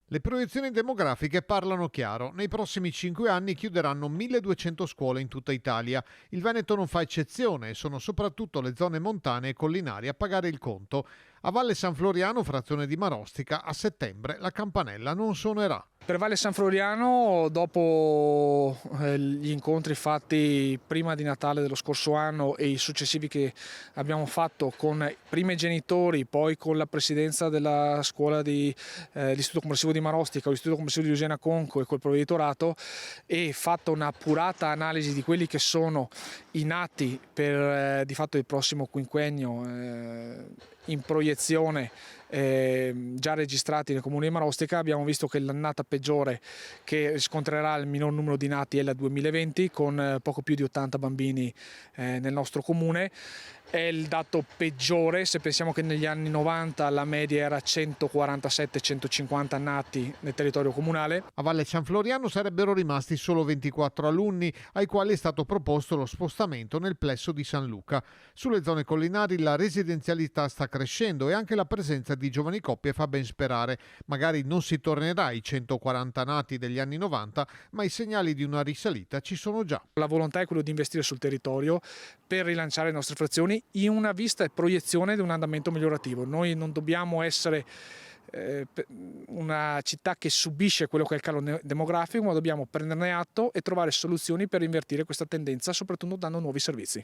Le proiezioni demografiche parlano chiaro. Nei prossimi 5 anni chiuderanno 1200 scuole in tutta Italia. Il Veneto non fa eccezione e sono soprattutto le zone montane e collinari a pagare il conto. A Valle San Floriano, frazione di Marostica, a settembre la campanella non suonerà. Per Valle San Floriano, dopo gli incontri fatti prima di Natale dello scorso anno e i successivi che abbiamo fatto con prima i genitori, poi con la presidenza della scuola dell'Istituto Comprensivo di Marostica, l'Istituto Comprensivo di Eugenia Conco e col provveditorato, e fatta un'accurata analisi di quelli che sono i nati per di fatto il prossimo quinquennio in proiezione già registrati nel comune di Marostica, abbiamo visto che l'annata peggiore che riscontrerà il minor numero di nati è la 2020, con poco più di 80 bambini nel nostro comune. È il dato peggiore se pensiamo che negli anni 90 la media era 147-150 nati nel territorio comunale. A Valle San Floriano sarebbero rimasti solo 24 alunni, ai quali è stato proposto lo spostamento nel plesso di San Luca. Sulle zone collinari la residenzialità sta crescendo e anche la presenza di giovani coppie fa ben sperare. Magari non si tornerà ai 140 nati degli anni 90, ma i segnali di una risalita ci sono già. La volontà è quello di investire sul territorio per rilanciare le nostre frazioni in una vista e proiezione di un andamento migliorativo. Noi non dobbiamo essere una città che subisce quello che è il calo demografico, ma dobbiamo prenderne atto e trovare soluzioni per invertire questa tendenza, soprattutto dando nuovi servizi.